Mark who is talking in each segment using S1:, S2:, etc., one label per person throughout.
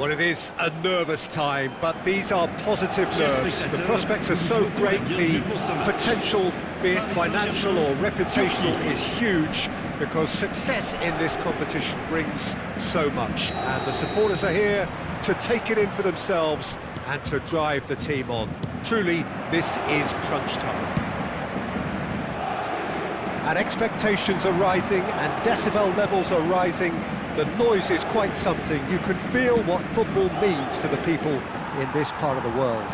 S1: Well, it is a nervous time, but these are positive nerves. The prospects are so great, the potential, be it financial or reputational, is huge, because success in this competition brings so much. And the supporters are here to take it in for themselves and to drive the team on. Truly, this is crunch time. And expectations are rising and decibel levels are rising. The noise is quite something. You can feel what football means to the people in this part of the world.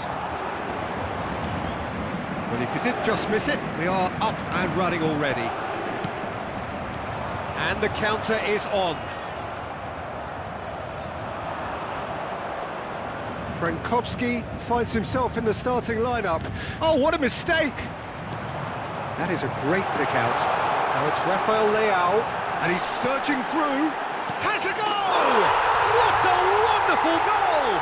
S1: Well, if you did just miss it, we are up and running already. And the counter is on. Frankowski finds himself in the starting lineup. Oh, what a mistake! That is a great pick out. Now it's Rafael Leao, and he's surging through. Has a goal! What a wonderful goal!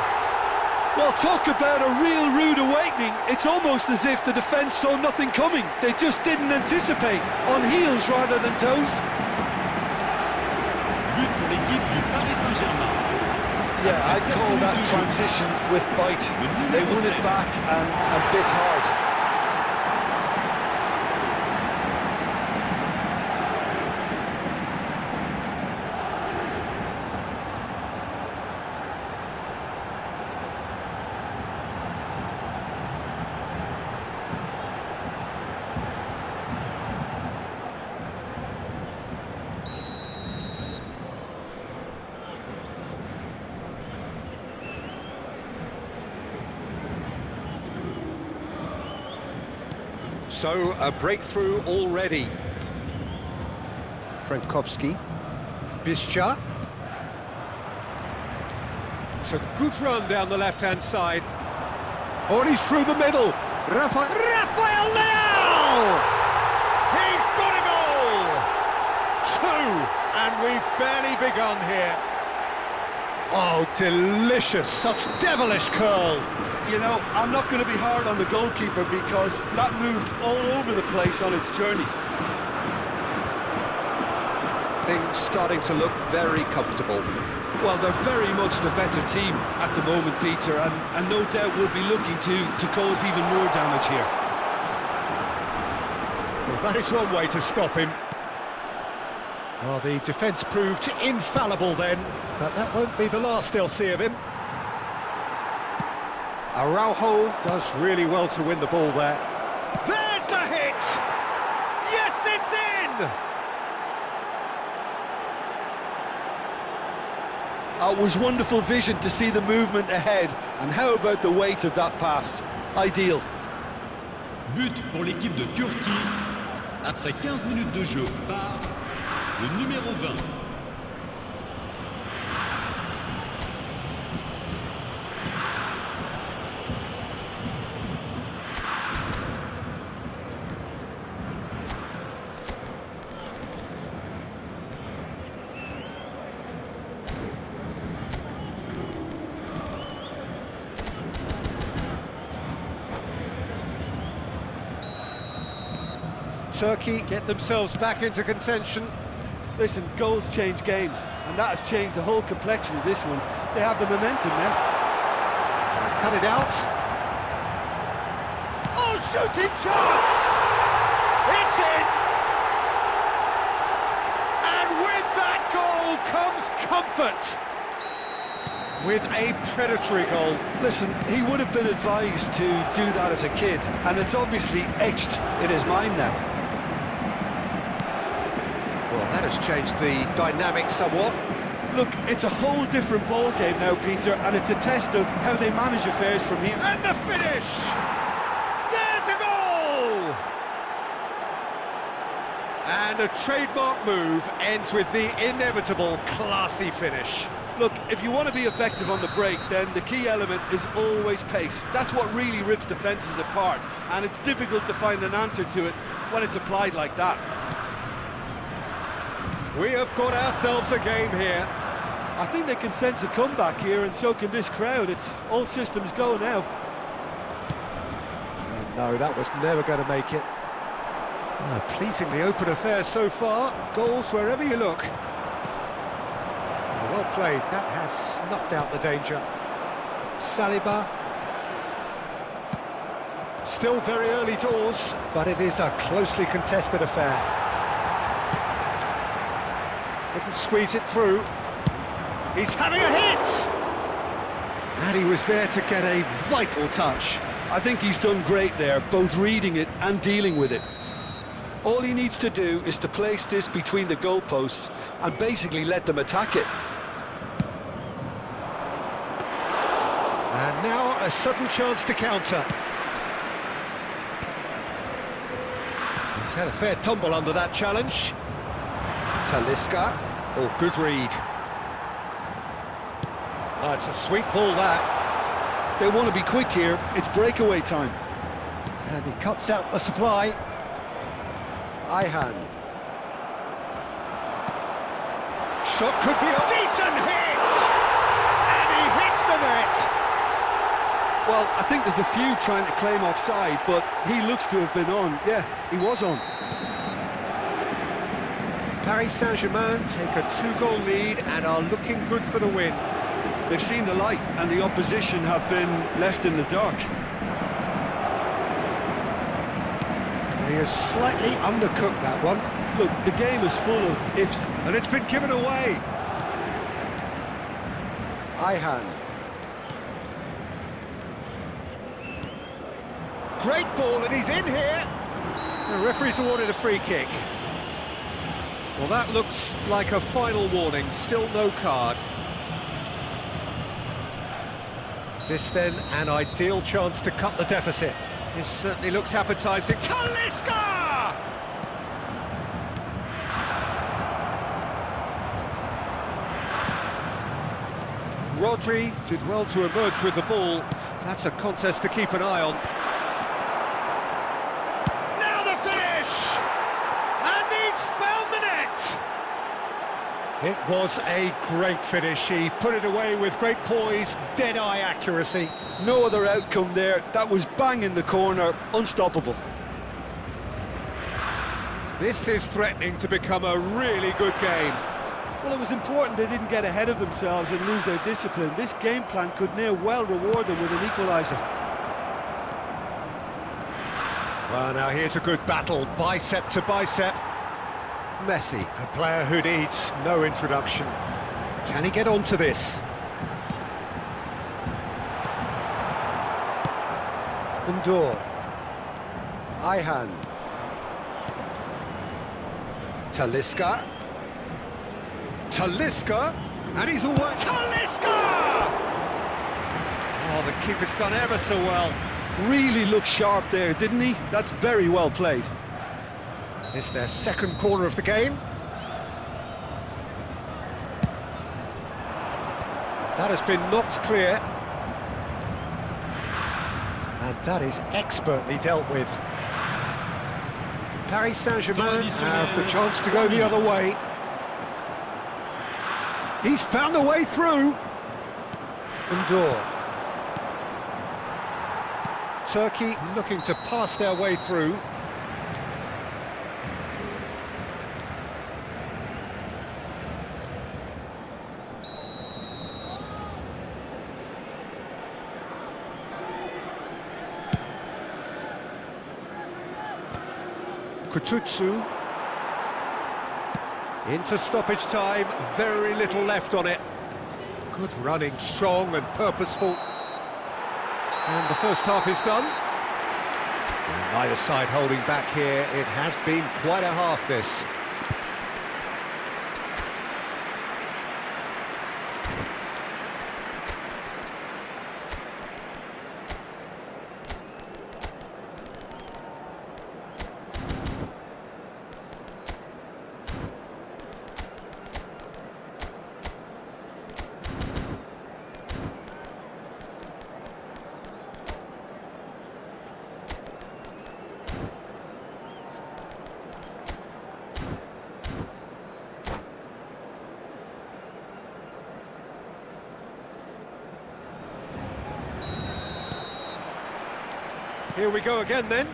S2: Well, talk about a real rude awakening. It's almost as if the defence saw nothing coming. They just didn't anticipate. On heels rather than toes.
S3: But pour l'équipe du Paris Saint-Germain.
S2: Yeah, I'd call that transition with bite. They won it back and bit hard.
S1: So, a breakthrough already. Frankowski. Bischa. It's a good run down the left-hand side. Oh, and he's through the middle. Rafael Leao! He's got a goal! 2, and we've barely begun here. Oh, delicious, such devilish curl.
S2: You know, I'm not going to be hard on the goalkeeper because that moved all over the place on its journey.
S1: Things starting to look very comfortable.
S2: Well, they're very much the better team at the moment, Peter, and no doubt will be looking to cause even more damage here.
S1: Well, that is one way to stop him. Well, the defence proved infallible then, but that won't be the last they'll see of him. Araujo does really well to win the ball there. There's the hit! Yes, it's in!
S2: It was wonderful vision to see the movement ahead, and how about the weight of that pass? Ideal.
S3: But pour l'équipe de Turquie, après 15 minutes de jeu par le numéro 20.
S1: Turkey get themselves back into contention.
S2: Listen, goals change games, and that has changed the whole complexion of this one. They have the momentum now.
S1: Let's cut it out. Oh, shooting chance! It's in! And with that goal comes comfort. With a predatory goal.
S2: Listen, he would have been advised to do that as a kid, and it's obviously etched in his mind now.
S1: Well, that has changed the dynamic somewhat.
S2: Look, it's a whole different ball game now, Peter, and it's a test of how they manage affairs from here.
S1: And the finish! There's a goal! And a trademark move ends with the inevitable classy finish.
S2: Look, if you want to be effective on the break, then the key element is always pace. That's what really rips defences apart, and it's difficult to find an answer to it when it's applied like that.
S1: We have got ourselves a game here.
S2: I think they can sense a comeback here, and so can this crowd. It's all systems go now.
S1: And no, that was never going to make it. Pleasingly open affair so far. Goals wherever you look. Well played, that has snuffed out the danger. Saliba. Still very early doors, but it is a closely contested affair. Couldn't squeeze it through. He's having a hit! And he was there to get a vital touch.
S2: I think he's done great there, both reading it and dealing with it. All he needs to do is to place this between the goalposts and basically let them attack it.
S1: And now a sudden chance to counter. He's had a fair tumble under that challenge. Talisca. Oh, good read. Oh, it's a sweet ball, that.
S2: They want to be quick here, it's breakaway time.
S1: And he cuts out the supply. Ayhan. Shot could be a decent hit! And he hits the net!
S2: Well, I think there's a few trying to claim offside, but he looks to have been on. Yeah, he was on.
S1: Paris Saint-Germain take a 2-goal lead and are looking good for the win.
S2: They've seen the light, and the opposition have been left in the dark.
S1: He has slightly undercooked that one.
S2: Look, the game is full of ifs.
S1: And it's been given away. Ayhan. Great ball, and he's in here. The referee's awarded a free kick. Well, that looks like a final warning. Still no card. This then, an ideal chance to cut the deficit. This certainly looks appetising. Talisca! Rodri did well to emerge with the ball. That's a contest to keep an eye on. Now the finish! And he's found the net! It was a great finish. He put it away with great poise, dead-eye accuracy.
S2: No other outcome there. That was bang in the corner, unstoppable.
S1: This is threatening to become a really good game.
S2: Well, it was important they didn't get ahead of themselves and lose their discipline. This game plan could now well reward them with an equaliser.
S1: Well, now here's a good battle, bicep to bicep. Messi, a player who needs no introduction. Can he get onto this? Ndor. Ayhan. Talisca. Talisca. And he's away. Talisca! Oh, the keeper's done ever so well.
S2: Really looked sharp there, didn't he? That's very well played.
S1: It's their second corner of the game. That has been knocked clear. And that is expertly dealt with. Paris Saint-Germain have the chance to go the other way. He's found a way through. Ndor. Turkey looking to pass their way through. Kututsu. Into stoppage time, very little left on it. Good running, strong and purposeful. And the first half is done. And neither side holding back here. It has been quite a half, this. Here we go again then.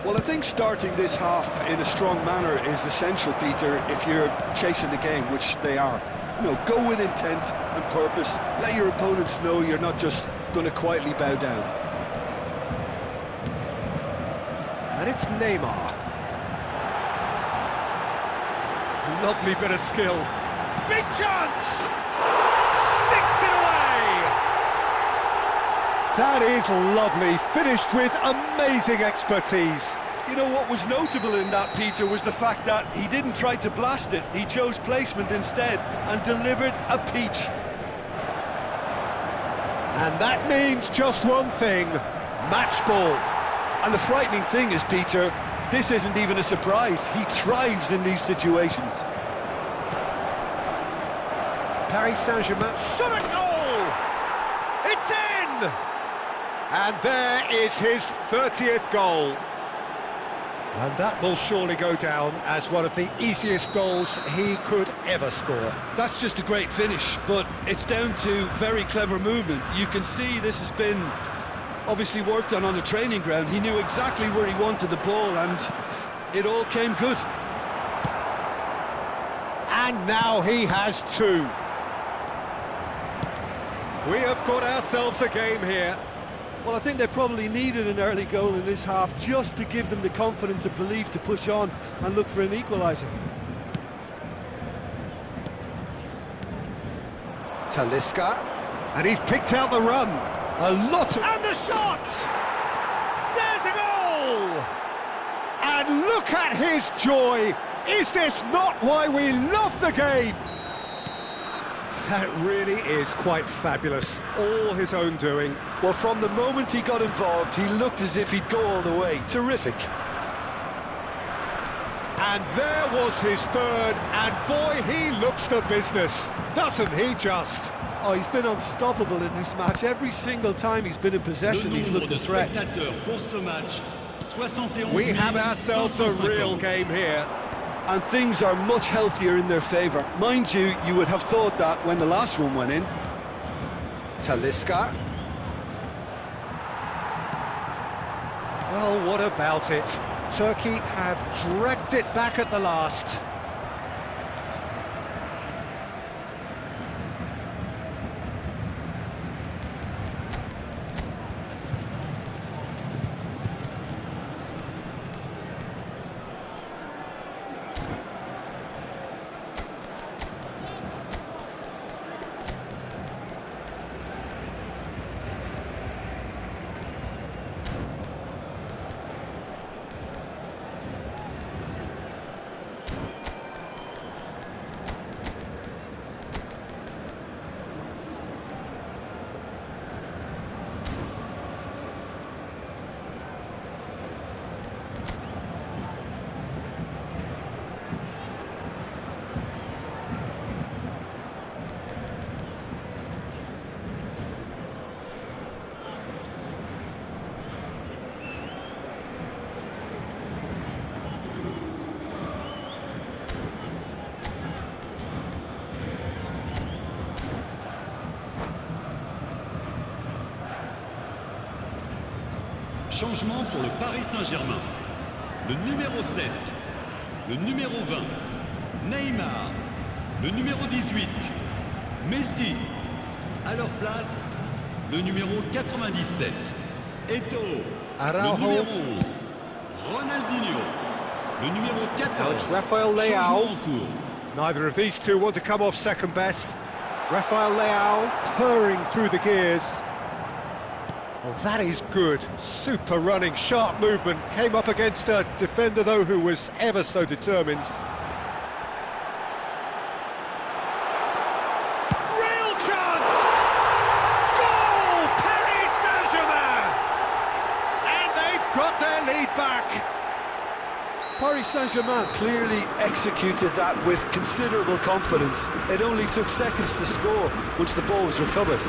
S2: Well, I think starting this half in a strong manner is essential, Peter, if you're chasing the game, which they are. No, go with intent and purpose. Let your opponents know you're not just going to quietly bow down.
S1: And it's Neymar. Lovely bit of skill. Big chance! Sticks it away! That is lovely, finished with amazing expertise.
S2: You know what was notable in that, Peter, was the fact that he didn't try to blast it. He chose placement instead and delivered a peach.
S1: And that means just one thing, match ball.
S2: And the frightening thing is, Peter, this isn't even a surprise. He thrives in these situations.
S1: Paris Saint-Germain shot a goal! It's in! And there is his 30th goal. And that will surely go down as one of the easiest goals he could ever score.
S2: That's just a great finish, but it's down to very clever movement. You can see this has been obviously worked on the training ground. He knew exactly where he wanted the ball, and it all came good.
S1: And now he has two. We have got ourselves a game here.
S2: Well, I think they probably needed an early goal in this half just to give them the confidence and belief to push on and look for an equaliser.
S1: Talisca, and he's picked out the run. A lot of... And the shot! There's a goal! And look at his joy! Is this not why we love the game? That really is quite fabulous, all his own doing.
S2: Well, from the moment he got involved, he looked as if he'd go all the way. Terrific.
S1: And there was his third, and boy, he looks the business, doesn't he just?
S2: Oh, he's been unstoppable in this match. Every single time he's been in possession, he's looked a threat.
S1: We have ourselves a real game here.
S2: And things are much healthier in their favour. Mind you, you would have thought that when the last one went in.
S1: Talisca. Well, what about it? Turkey have dragged it back at the last.
S3: Changement pour le Paris Saint-Germain. Le numéro 7, le numéro 20, Neymar, le numéro 18, Messi. À leur place, le numéro 97, Eto'o,
S1: Araujo.
S3: le numéro 11, Ronaldinho, le numéro 14,
S1: Now it's Rafael Leao.
S3: changement en cours.
S1: Neither of these two want to come off second best. Rafael Leao purring through the gears. Well, that is good. Super running, sharp movement. Came up against a defender, though, who was ever so determined. Real chance! Goal! Paris Saint-Germain! And they've got their lead back.
S2: Paris Saint-Germain clearly executed that with considerable confidence. It only took seconds to score once the ball was recovered.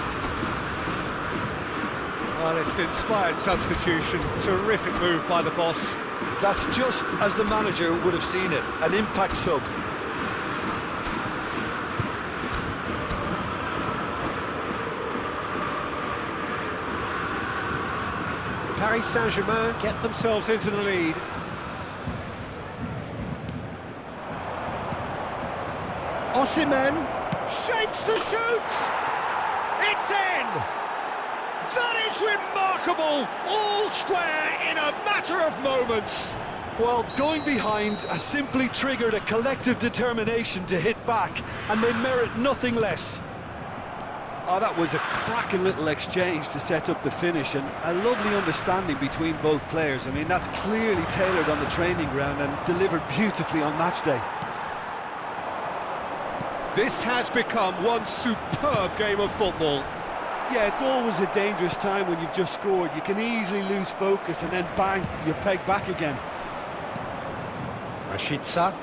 S1: Well, it's an inspired substitution. Terrific move by the boss.
S2: That's just as the manager would have seen it, an impact sub.
S1: Paris Saint-Germain get themselves into the lead. Osimhen. Shapes to shoot! It's in! That is remarkable! All square in a matter of moments.
S2: Well, going behind has simply triggered a collective determination to hit back, and they merit nothing less. Oh, that was a cracking little exchange to set up the finish, and a lovely understanding between both players. I mean, that's clearly tailored on the training ground and delivered beautifully on match day.
S1: This has become one superb game of football.
S2: Yeah, it's always a dangerous time when you've just scored. You can easily lose focus and then bang, you're pegged back again.
S1: Rashica.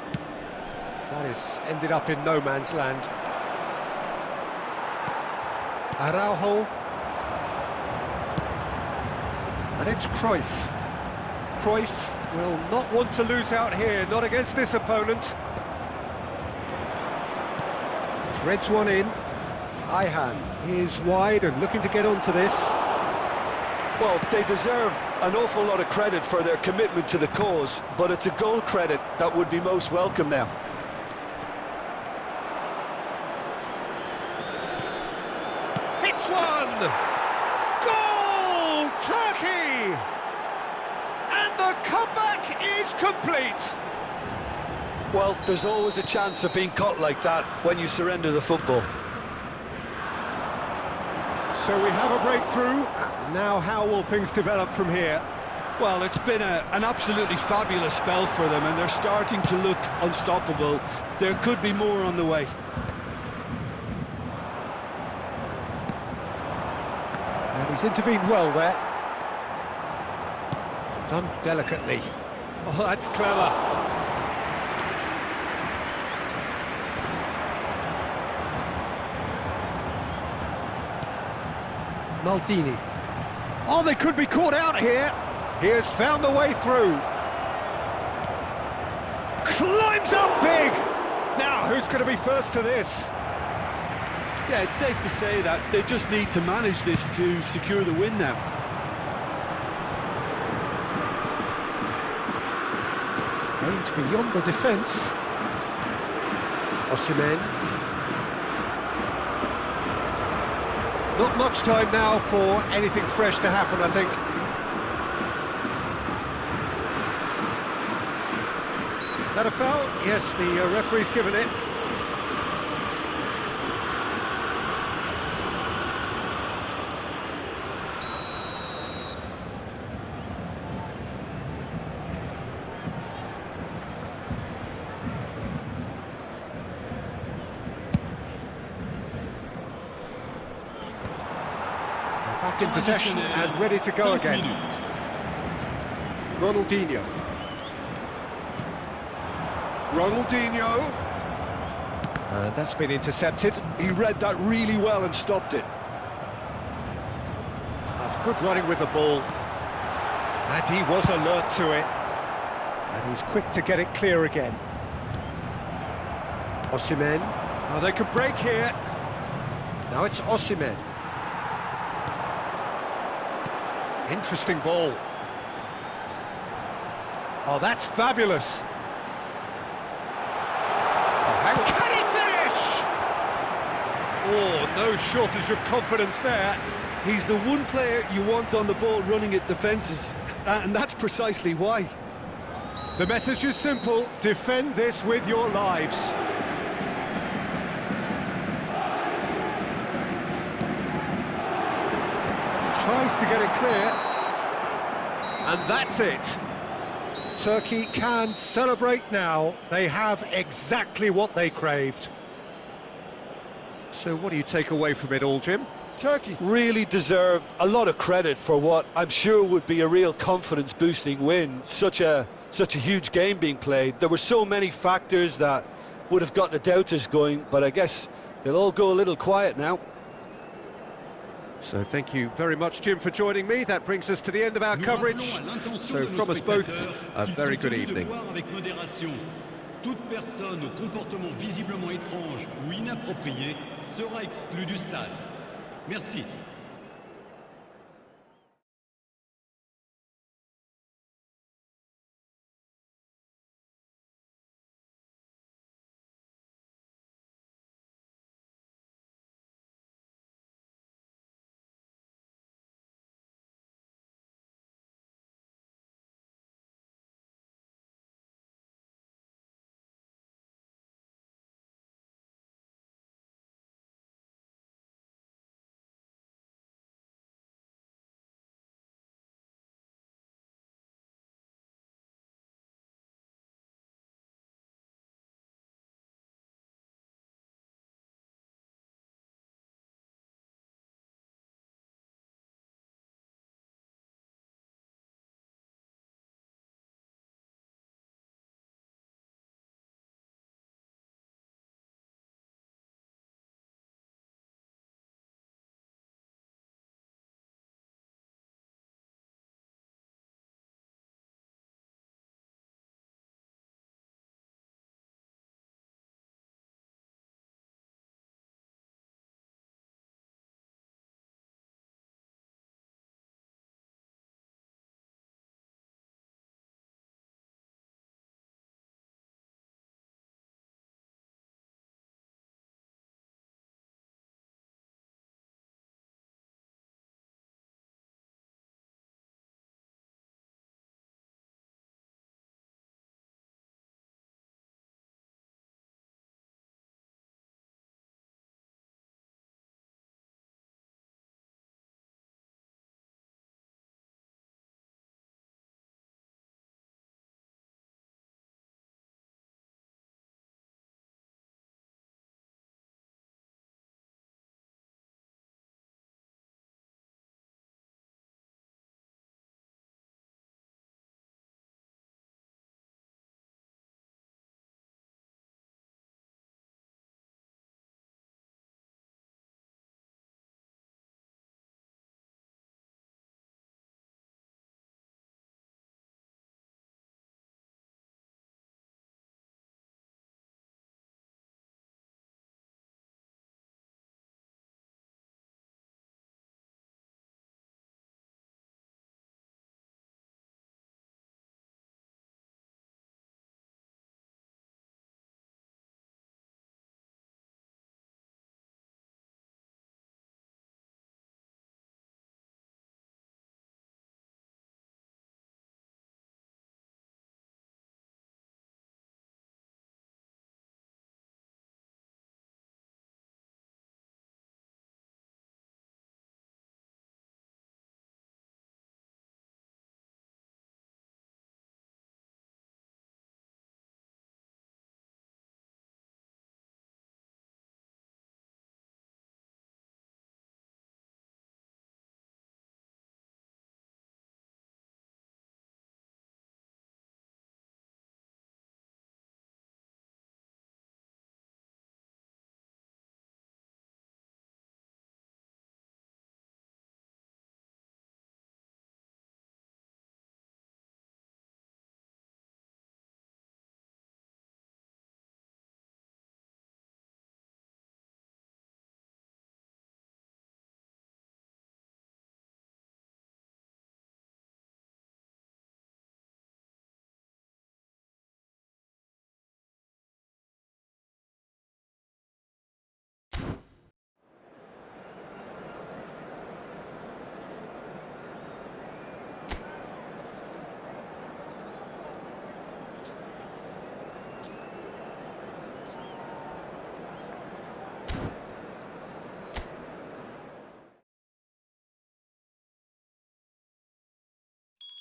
S1: That has ended up in no man's land. Araujo. And it's Cruyff. Cruyff will not want to lose out here, not against this opponent. Threads one in. Ayhan is wide and looking to get onto this.
S2: Well, they deserve an awful lot of credit for their commitment to the cause, but it's a goal credit that would be most welcome now.
S1: Hits one! Goal! Turkey! And the comeback is complete!
S2: Well, there's always a chance of being caught like that when you surrender the football.
S1: So we have a breakthrough. Now how will things develop from here?
S2: Well, it's been an absolutely fabulous spell for them, and they're starting to look unstoppable. There could be more on the way.
S1: And he's intervened well there. Done delicately. Oh, that's clever. Maldini. Oh, they could be caught out here. He has found the way through. Climbs up big. Now, who's going to be first to this?
S2: Yeah, it's safe to say that they just need to manage this to secure the win now.
S1: Aimed beyond the defence. Osimhen. Not much time now for anything fresh to happen, I think. That a foul? Yes, the referee's given it. Back in possession and ready to go again. Ronaldinho. Ronaldinho. That's been intercepted.
S2: He read that really well and stopped it.
S1: That's good running with the ball. And he was alert to it. And he's quick to get it clear again. Osimhen. Oh, they could break here. Now it's Osimhen. Interesting ball. Oh, that's fabulous. Oh, and can he finish? Oh, no shortage of confidence there.
S2: He's the one player you want on the ball running at defences, and that's precisely why.
S1: The message is simple: defend this with your lives. Tries to get it clear, and that's it. Turkey can celebrate now. They have exactly what they craved. So what do you take away from it all, Jim?
S2: Turkey really deserve a lot of credit for what I'm sure would be a real confidence-boosting win. Such a huge game being played. There were so many factors that would have got the doubters going, but I guess they'll all go a little quiet now.
S1: So thank you very much, Jim, for joining me. That brings us to the end of our coverage. So from us both, a very good evening.
S3: Toute personne au comportement visiblement étrange ou inapproprié sera exclue du stade. Merci.